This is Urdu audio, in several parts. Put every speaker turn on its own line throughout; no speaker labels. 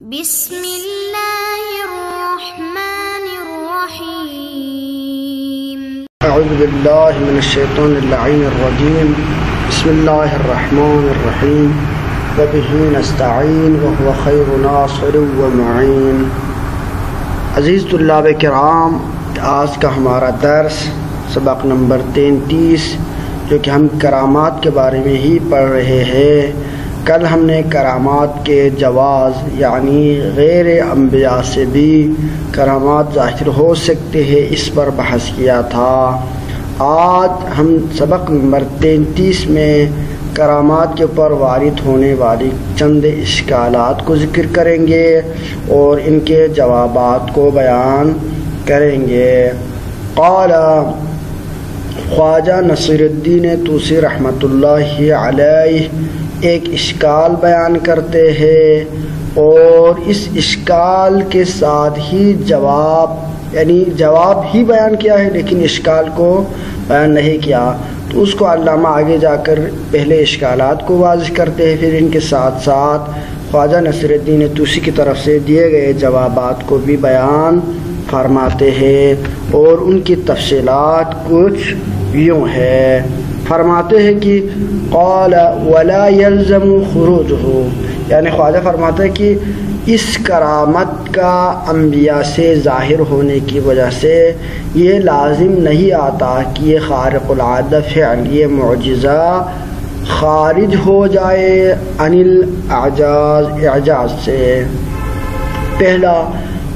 بسم اللہ الرحمن الرحیم
اعوذ باللہ من الشیطان اللعین الرجیم بسم اللہ الرحمن الرحیم وبہ نستعین وهو خیر ناصر ومعین۔ عزیز طلاب کرام، آج کا ہمارا درس سبق نمبر 33 جو کہ ہم کرامات کے بارے میں ہی پڑھ رہے ہیں۔ کل ہم نے کرامات کے جواز یعنی غیر انبیاء سے بھی کرامات ظاہر ہو سکتے ہیں اس پر بحث کیا تھا۔ آج ہم سبق نمبر 33 میں کرامات کے اوپر وارد ہونے والی چند اشکالات کو ذکر کریں گے اور ان کے جوابات کو بیان کریں گے۔ قال خواجہ نصیر الدین طوسی رحمۃ اللہ علیہ ایک اشکال بیان کرتے ہیں اور اس اشکال کے ساتھ ہی جواب ہی بیان کیا ہے لیکن اشکال کو بیان نہیں کیا، تو اس کو علامہ آگے جا کر پہلے اشکالات کو واضح کرتے ہیں، پھر ان کے ساتھ ساتھ خواجہ نصیر الدین طوسی کی طرف سے دیے گئے جوابات کو بھی بیان فرماتے ہیں اور ان کی تفصیلات کچھ یوں ہے۔ فرماتے ہیں کہ قال ولا يلزم خروجه، یعنی خواجہ فرماتے ہیں کہ اس کرامت کا انبیاء سے ظاہر ہونے کی وجہ سے یہ لازم نہیں آتا کہ یہ خارق العادہ فعل، یہ معجزہ خارج ہو جائے عن الاعجاز سے۔ پہلا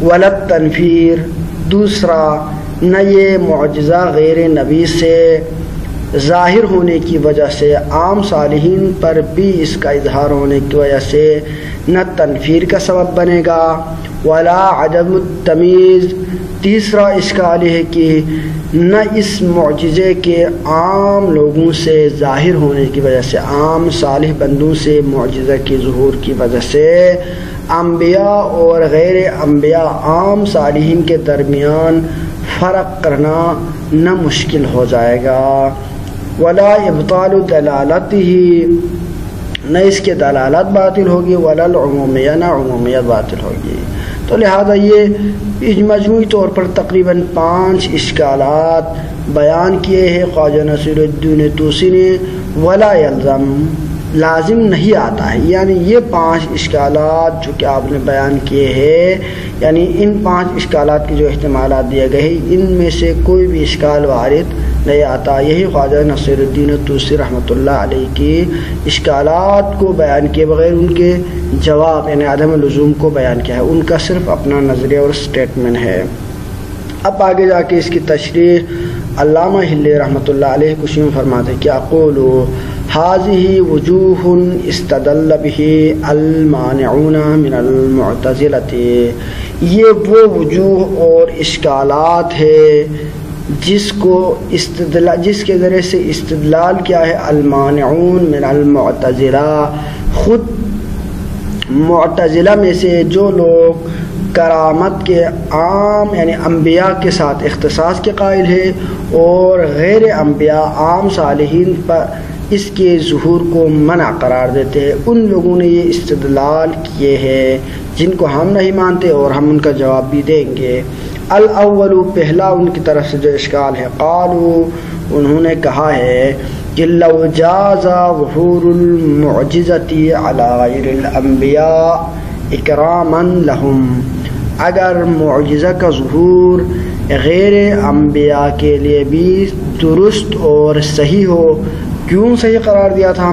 ولا تنفیر، دوسرا نہ یہ معجزہ غیر نبی سے ظاہر ہونے کی وجہ سے عام صالحین پر بھی اس کا اظہار ہونے کی وجہ سے نہ تنفیر کا سبب بنے گا، ولا عدم التمیز، تیسرا اشکال ہے کہ نہ اس معجزے کے عام لوگوں سے ظاہر ہونے کی وجہ سے، عام صالح بندوں سے معجزہ کے ظہور کی وجہ سے انبیاء اور غیر انبیاء عام صالحین کے درمیان فرق کرنا نہ مشکل ہو جائے گا، ولا ابطال دلالتہ، نہ اس کے دلالت باطل ہوگی، ولا العمومیہ، نہ عمومیت باطل ہوگی۔ تو لہذا یہ مجموعی طور پر تقریباً 5 اشکالات بیان کیے ہیں خواجہ نصیر الدین طوسی نے۔ ولا یلزم، لازم نہیں آتا ہے، یعنی یہ 5 اشکالات جو کہ آپ نے بیان کیے ہیں، یعنی ان 5 اشکالات کے جو احتمالات دیے گئے ہیں ان میں سے کوئی بھی اشکال وارد نہیں آتا۔ یہی خواجہ نصیر الدین طوسی رحمۃ اللہ علیہ کی اشکالات کو بیان کیے بغیر ان کے جواب یعنی عدم لزوم کو بیان کیا ہے، ان کا صرف اپنا نظریہ اور سٹیٹمنٹ ہے۔ اب آگے جا کے اس کی تشریح علامہ ہلی رحمۃ اللہ علیہ کچھ یوں فرماتے کہ اقول هذه وجوه استدل به المانعون من المعتزلة، یہ وہ وجوہ اور اشکالات ہے جس کے ذریعے سے استدلال کیا ہے المانعون من المعتزلہ، خود معتزلہ میں سے جو لوگ کرامت کے عام یعنی انبیاء کے ساتھ اختصاص کے قائل ہے اور غیر انبیاء عام صالحین پر اس کے ظہور کو منع قرار دیتے ہیں، ان لوگوں نے یہ استدلال کیے ہیں جن کو ہم نہیں مانتے اور ہم ان کا جواب بھی دیں گے۔ الاول، پہلا ان کی طرف سے جو اشکال ہے، قالوا، انہوں نے کہا ہے کہ لو جاز ظہور المعجزۃ علی غیر الانبیاء اکراما لهم، اگر معجزہ کا ظہور غیر انبیاء کے لیے بھی درست اور صحیح ہو، کیوں صحیح قرار دیا تھا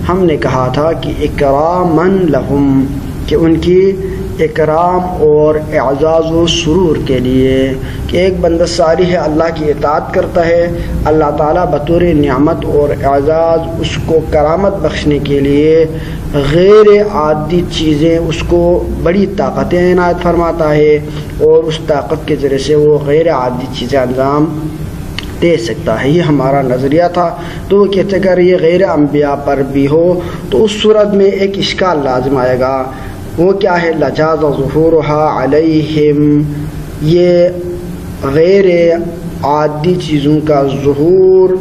ہم نے کہا تھا کہ اکراما لهم، کہ ان کی اکرام اور اعزاز و سرور کے لیے، کہ ایک بندہ صالح اللہ کی اطاعت کرتا ہے، اللہ تعالیٰ بطور نعمت اور اعزاز اس کو کرامت بخشنے کے لیے غیر عادی چیزیں، اس کو بڑی طاقتیں عنایت فرماتا ہے اور اس طاقت کے ذریعے سے وہ غیر عادی چیزیں انجام دے سکتا ہے۔ یہ ہمارا نظریہ تھا۔ تو وہ کہتے اگر یہ غیر انبیاء پر بھی ہو تو اس صورت میں ایک اشکال لازم آئے گا، وہ کیا ہے؟ لجاز ظہورها علیہم، یہ غیر عادی چیزوں کا ظہور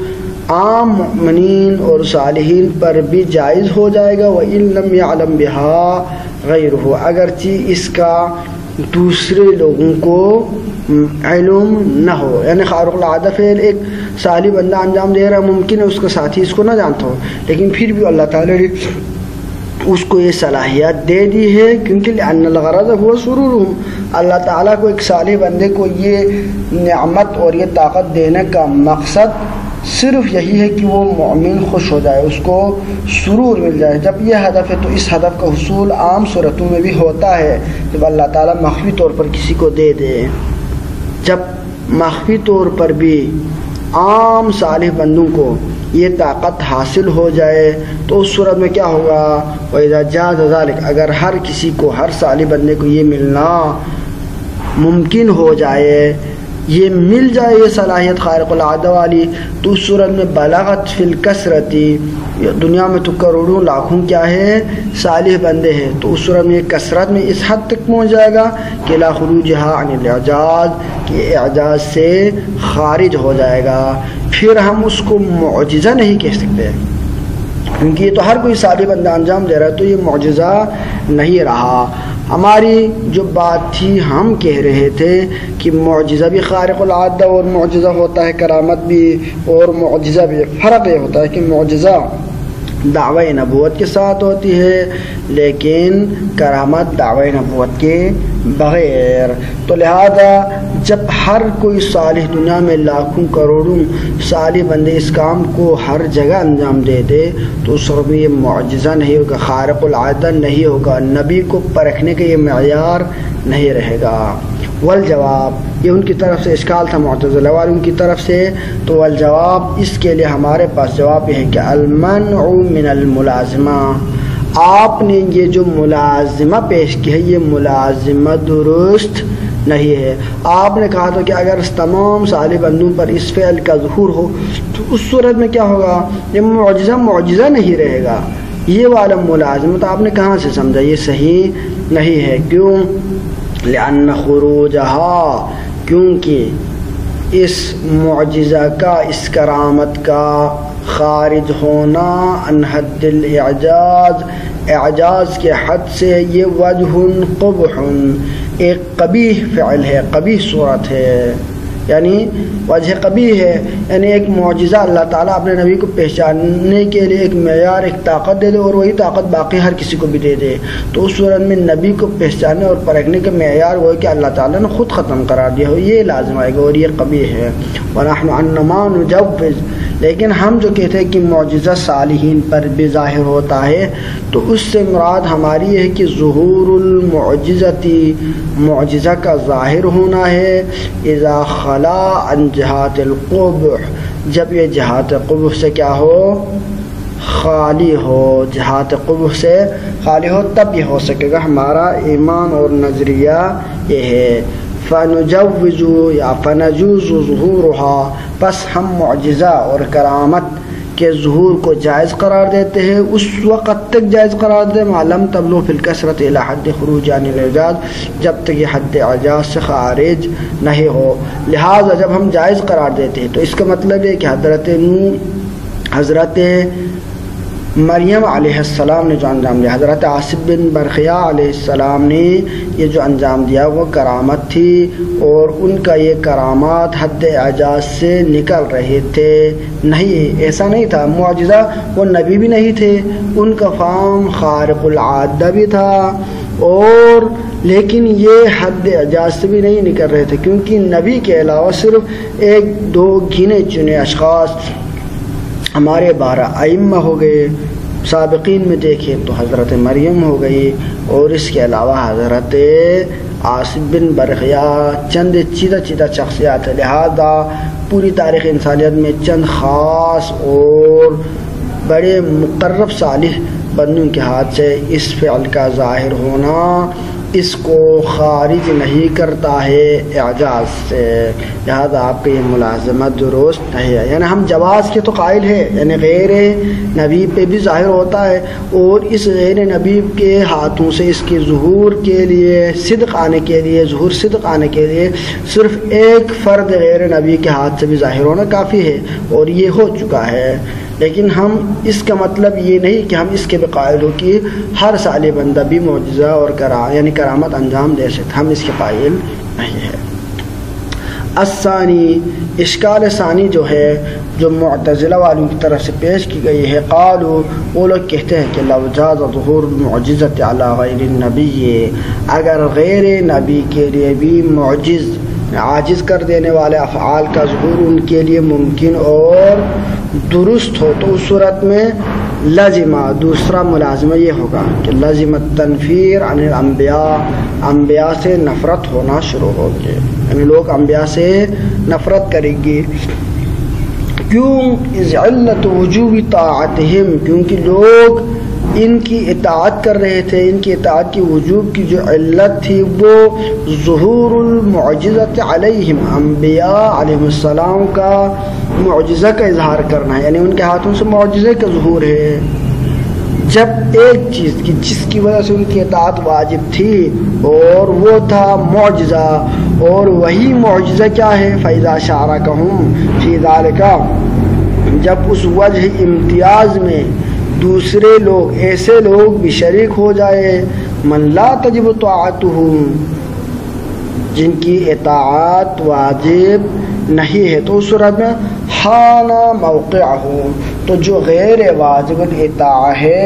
عام مؤمنین اور صالحین پر بھی جائز ہو جائے گا، وَإِن لَّمْ يَعْلَمْ بِهَا غیرہ، اگرچہ اس کا دوسرے لوگوں کو علم نہ ہو. یعنی خارق العادہ فعل ایک صالح بندہ انجام دے رہا ہے، ممکن ہے اس کا ساتھی اس کو نہ جانتا ہو، لیکن پھر بھی اللہ تعالیٰ نے اس کو یہ صلاحیت دے دی ہے، کیونکہ لأن الغرض هو سرورهم. اللہ تعالیٰ کو ایک صالح بندے کو یہ نعمت اور یہ طاقت دینے کا مقصد صرف یہی ہے کہ وہ مومن خوش ہو جائے، اس کو سرور مل جائے. جب یہ ہدف ہے تو اس ہدف کا حصول عام صورتوں میں بھی ہوتا ہے، جب اللہ تعالیٰ مخفی طور پر کسی کو دے دے. جب مخفی طور پر بھی عام صالح بندوں کو یہ طاقت حاصل ہو جائے تو اس صورت میں کیا ہوگا؟ وَإِذَا جَازَ ذَلِكَ، اگر ہر کسی کو، ہر صالح بندے کو یہ ملنا ممکن ہو جائے، یہ مل جائے یہ صلاحیت خارق العادہ والی، تو اس صورت میں بلغت فی الکثرتی، دنیا میں تو کروڑوں لاکھوں کیا ہے صالح بندے ہیں، تو اس صورت میں کثرت میں اس حد تک پہنچ جائے گا کہ لا خروجہا عن الاعجاز، کہ اعجاز سے خارج ہو جائے گا. پھر ہم اس کو معجزہ نہیں کہہ سکتے، کیونکہ یہ تو ہر کوئی صالح بندہ انجام دے رہا ہے، تو یہ معجزہ نہیں رہا. ہماری جو بات تھی، ہم کہہ رہے تھے کہ معجزہ بھی خارق العادہ اور معجزہ ہوتا ہے، کرامت بھی اور معجزہ بھی. فرق یہ ہوتا ہے کہ معجزہ دعوی نبوت کے ساتھ ہوتی ہے، لیکن کرامت دعوی نبوت کے بغیر. تو لہذا جب ہر کوئی صالح، دنیا میں لاکھوں کروڑوں صالح بندے اس کام کو ہر جگہ انجام دے دے، تو اس وقت میں یہ معجزہ نہیں ہوگا، خارق العادہ نہیں ہوگا، نبی کو پرکھنے کا یہ معیار نہیں رہے گا. والجواب، یہ ان کی طرف سے اشکال تھا معتزلہ والوں ان کی طرف سے، تو والجواب، اس کے لیے ہمارے پاس جواب یہ ہے کہ المنع من الملازمہ، آپ نے یہ جو ملازمہ پیش کی ہے یہ ملازمہ درست نہیں ہے. آپ نے کہا تھا کہ اگر تمام صالح بندوں پر اس فعل کا ظہور ہو تو اس صورت میں کیا ہوگا؟ یہ معجزہ نہیں رہے گا. یہ والا ملازمت آپ نے کہاں سے سمجھا؟ یہ صحیح نہیں ہے. کیوں؟ لأن خروجہا، کیونکہ اس معجزہ کا، اس کرامت کا خارج ہونا عن حد الاعجاز، اعجاز کے حد سے، یہ وجہ قبح، ایک قبیح فعل ہے، قبیح صورت ہے، یعنی وجہ قبیح ہے. یعنی ایک معجزہ اللہ تعالیٰ اپنے نبی کو پہچاننے کے لیے ایک معیار، ایک طاقت دے دے، اور وہی طاقت باقی ہر کسی کو بھی دے دے، تو اس صورت میں نبی کو پہچاننے اور پرکھنے کا معیار وہ ہے کہ اللہ تعالیٰ نے خود ختم قرار دیا ہو، یہ لازم آئے گا، اور یہ قبیح ہے. وَنَحْنُ عَنَّمَا نُجَوِّزُ، لیکن ہم جو کہتے ہیں کہ معجزہ صالحین پر بھی ظاہر ہوتا ہے، تو اس سے مراد ہماری یہ ہے کہ ظہور المعجزتی، معجزہ کا ظاہر ہونا ہے، اذا خلا عن جہات القبح، جب یہ جہات قبح سے کیا ہو؟ خالی ہو. جہات قبح سے خالی ہو، تب یہ ہو سکے گا. ہمارا ایمان اور نظریہ یہ ہے. فنجوز یا فنجوز ظہورها، پس ہم معجزہ اور کرامت کے ظہور کو جائز قرار دیتے ہیں، اس وقت تک جائز قرار دیتے ہیں معلوم تبلغ فی الکثرت الی حد خروج عن الاعجاز، جب تک یہ حد اعجاز سے خارج نہیں ہو. لہٰذا جب ہم جائز قرار دیتے ہیں تو اس کا مطلب ہے کہ حضرت مریم علیہ السلام نے جو انجام دیا، حضرت عاصب بن برقیہ علیہ السلام نے یہ جو انجام دیا وہ کرامت تھی، اور ان کا یہ کرامات حد اعجاز سے نکل رہے تھے. نہیں، ایسا نہیں تھا. معجزہ، وہ نبی بھی نہیں تھے، ان کا فام خارق العادہ بھی تھا، اور لیکن یہ حد اعجاز سے بھی نہیں نکل رہے تھے، کیونکہ نبی کے علاوہ صرف ایک دو گنے چنے اشخاص، ہمارے 12 ائمہ ہو گئے. سابقین میں دیکھیں تو حضرت مریم ہو گئی، اور اس کے علاوہ حضرت عاصب بن برقیہ، چند چیدہ شخصیات ہے. لہذا پوری تاریخ انسانیت میں چند خاص اور بڑے مقرب صالح بندوں کے ہاتھ سے اس فعل کا ظاہر ہونا اس کو خارج نہیں کرتا ہے اعجاز سے. لہذا آپ کی یہ ملازمت درست نہیں ہے. یعنی ہم جواز کے تو قائل ہے، یعنی غیر نبی پہ بھی ظاہر ہوتا ہے، اور اس غیر نبی کے ہاتھوں سے اس کے ظہور کے لیے، صدق آنے کے لیے، ظہور صدق آنے کے لیے صرف ایک فرد غیر نبی کے ہاتھ سے بھی ظاہر ہونا کافی ہے، اور یہ ہو چکا ہے. لیکن ہم اس کا مطلب یہ نہیں کہ ہم اس کے بقائل ہو کہ ہر صالح بندہ بھی معجزہ اور کرامت انجام دے سکتا، ہم اس کے قائل نہیں ہے۔ الثانی، اشکال ثانی جو ہے جو معتزلہ والوں کی طرف سے پیش کی گئی ہے، قالوا، وہ لوگ کہتے ہیں کہ لو جاز ظہور المعجزۃ علی غیر النبی، اگر غیر نبی کے لیے بھی عاجز کر دینے والے افعال کا ظہور ان کے لیے ممکن اور درست ہو تو اس صورت میں لازمہ، دوسرا ملازمہ یہ ہوگا کہ لازم التنفیر عن الانبیاء، انبیاء سے نفرت ہونا شروع ہوگی، یعنی لوگ انبیاء سے نفرت کریں گے۔ کیوں؟ از علت وجوب طاعتہم، کیونکہ لوگ ان کی اطاعت کر رہے تھے، ان کی اطاعت کی وجوب کی جو علت تھی وہ ظہور المعجزۃ علیہم، انبیاء علیہ السلام کا معجزہ کا اظہار کرنا ہے، یعنی ان کے ہاتھوں سے معجزے کا ظہور ہے۔ جب ایک چیز کی جس کی وجہ سے ان کی اطاعت واجب تھی اور وہ تھا معجزہ، اور وہی معجزہ کیا ہے؟ فَإِذَا شَارَكَهُمْ فِي ذَلِكَ، جب اس وجہ امتیاز میں دوسرے لوگ، ایسے لوگ بھی شریک ہو جائے، من لا تجب طاعتہم، جن کی اطاعت واجب نہیں ہے، تو اس صورت میں حان موقعہ، تو جو غیر واجب الاطاعہ ہے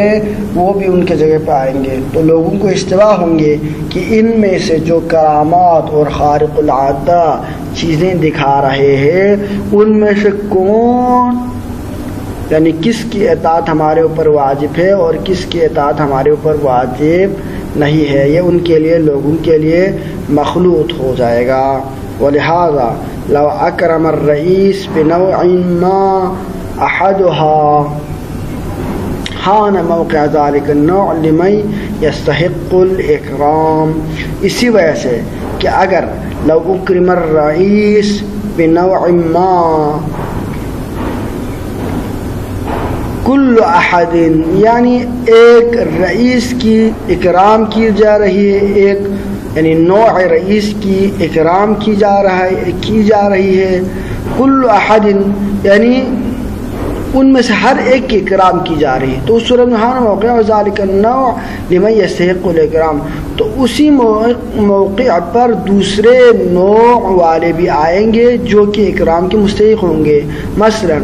وہ بھی ان کے جگہ پہ آئیں گے، تو لوگوں کو اشتباہ ہوں گے کہ ان میں سے جو کرامات اور خارق العادہ چیزیں دکھا رہے ہیں ان میں سے کون، یعنی کس کی اطاعت ہمارے اوپر واجب ہے اور کس کی اطاعت ہمارے اوپر واجب نہیں ہے، یہ ان کے لیے، لوگوں کے لیے مخلوط ہو جائے گا۔ ولہذا لو اکرم الرئیس بنوع ما احدها حان موقع ذلك النوع لمن يستحق الاکرام، اسی وجہ سے کہ اگر لو اکرم الرئیس بنوع ما کل احد، یعنی ایک رئیس کی اکرام کی جا رہی ہے، ایک یعنی نوع رئیس کی اکرام کی جا رہی ہے، کل احد یعنی ان میں سے ہر ایک کی اکرام کی جا رہی ہے، تو اس صورت میں ہاں موقع ذالک النوع لمن یستحق الاکرام، تو اسی موقع پر دوسرے نوع والے بھی آئیں گے جو کہ اکرام کے مستحق ہوں گے۔ مثلا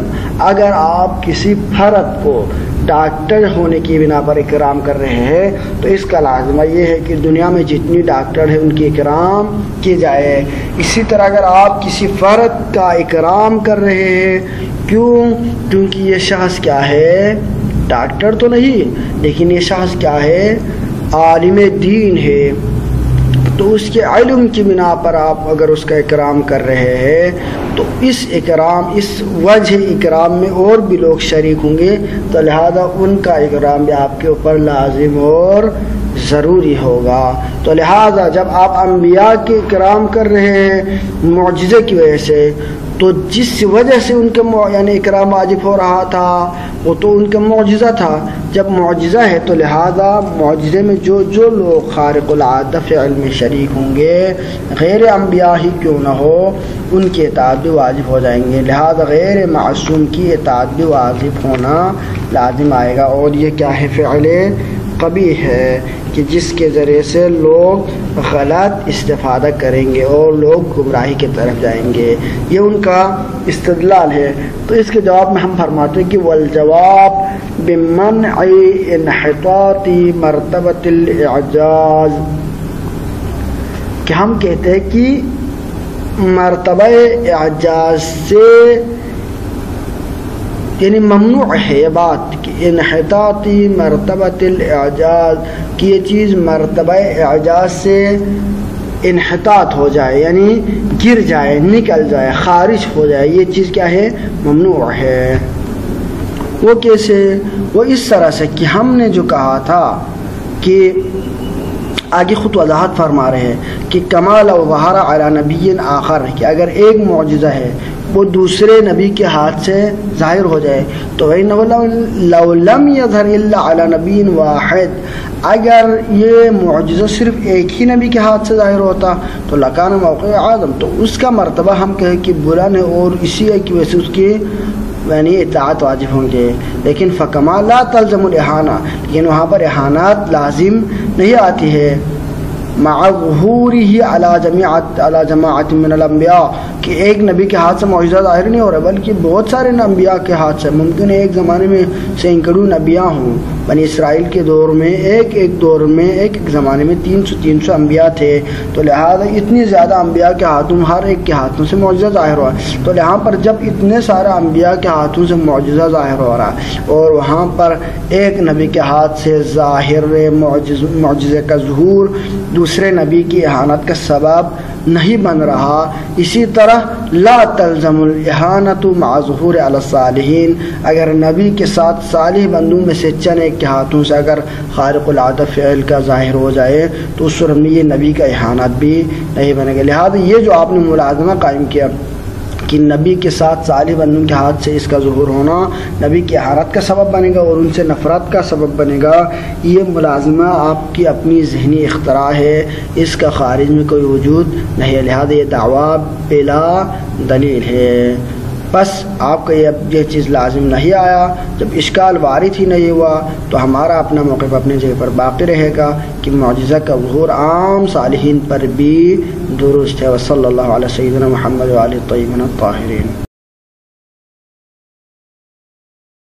اگر آپ کسی فرد کو ڈاکٹر ہونے کی بنا پر اکرام کر رہے ہیں تو اس کا لازمہ یہ ہے کہ دنیا میں جتنی ڈاکٹر ہیں ان کی اکرام کی جائے۔ اسی طرح اگر آپ کسی فرد کا اکرام کر رہے ہیں، کیونکہ یہ شخص کیا ہے؟ ڈاکٹر تو نہیں، لیکن یہ شخص کیا ہے؟ عالم دین ہے، تو اس کے علم کی بنا پر آپ اگر اس کا اکرام کر رہے ہیں تو اس وجہ اکرام میں اور بھی لوگ شریک ہوں گے، تو لہذا ان کا اکرام بھی آپ کے اوپر لازم اور ضروری ہوگا۔ تو لہذا جب آپ انبیاء کے اکرام کر رہے ہیں معجزے کی وجہ سے، تو جس وجہ سے ان کے یعنی اکرام واجب ہو رہا تھا وہ تو ان کا معجزہ تھا، جب معجزہ ہے تو لہذا معجزے میں جو لوگ خارق العادہ فعل میں شریک ہوں گے، غیر انبیاء ہی کیوں نہ ہو، ان کی اطاعت بھی واجب ہو جائیں گے، لہذا غیر معصوم کی اطاعت بھی واجب ہونا لازم آئے گا۔ اور یہ کیا ہے؟ فعل قبیح ہے کہ جس کے ذریعے سے لوگ غلط استفادہ کریں گے اور لوگ گمراہی کی طرف جائیں گے، یہ ان کا استدلال ہے۔ تو اس کے جواب میں ہم فرماتے ہیں کہ والجواب بمنع انحطاط مرتبۃ الاعجاز، کہ ہم کہتے ہیں کہ مرتبہ اعجاز سے یعنی ممنوع ہے یہ بات کہ انحطاطی مرتبۃ الاعجاز، کہ یہ چیز مرتبہ اعجاز سے انحطاط ہو جائے، یعنی گر جائے، نکل جائے، خارج ہو جائے، یہ چیز کیا ہے؟ ممنوع ہے۔ وہ کیسے؟ وہ اس طرح سے کہ ہم نے جو کہا تھا کہ آگے خود وضاحت فرما رہے ہیں کہ کمال و ظہر علی نبی آخر، کہ اگر ایک معجزہ ہے وہ دوسرے نبی کے ہاتھ سے ظاہر ہو جائے تو لو لم یظہر الا علی نبی واحد، اگر یہ معجزہ صرف ایک ہی نبی کے ہاتھ سے ظاہر ہوتا تو لکان موقع اعظم، تو اس کا مرتبہ ہم کہیں کہ بلند ہے اور اسی کی وجہ سے اس کی یعنی اطاعت واجب ہوں گے. لیکن فکما لا تلزم الاحانہ، لیکن وہاں پر احانات لازم نہیں آتی ہے. مع ظہورہ علی جماعت من الانبیاء، کہ ایک نبی کے ہاتھ سے معجزہ ظاہر نہیں ہو رہا بلکہ بہت سارے انبیاء کے ہاتھ سے. ممکن ہے ایک زمانے میں سینکڑوں نبیاء ہوں. بنی اسرائیل کے دور میں ایک دور میں ایک زمانے میں 300 انبیاء تھے، تو لہذا اتنی زیادہ انبیاء کے ہاتھوں ہر ایک کے ہاتھوں سے معجزہ ظاہر ہوا. تو یہاں پر جب اتنے سارے انبیاء کے ہاتھوں سے معجزہ ظاہر ہو رہا اور وہاں پر ایک نبی کے ہاتھ سے ظاہر معجزے کا ظہور دوسرے نبی کی احانت کا سبب نہیں بن رہا، اسی طرح لا تلزم الاحانۃ مع ظہور علی الصالحین، اگر نبی کے ساتھ صالح بندوں میں سے چند ایک کے ہاتھوں سے اگر خارق العادہ فعل کا ظاہر ہو جائے تو اس صورت میں یہ نبی کا احانت بھی نہیں بنے گا. لہذا یہ جو آپ نے ملازمہ قائم کیا کہ نبی کے ساتھ صالح بندوں کے ہاتھ سے اس کا ظہور ہونا نبی کی احانت کا سبب بنے گا اور ان سے نفرت کا سبب بنے گا، یہ ملازمہ آپ کی اپنی ذہنی اختراع ہے، اس کا خارج میں کوئی وجود نہیں ہے. لہذا یہ دعویٰ بلا دلیل ہے. بس آپ کا یہ چیز لازم نہیں آیا، جب اشکال وارد ہی نہیں ہوا تو ہمارا اپنا موقف اپنے جگہ پر باقی رہے گا کہ معجزہ کا ظہور عام صالحین پر بھی درست ہے. وصلی اللہ علیہ سیدنا محمد وآلہ الطیبین الطاہرین.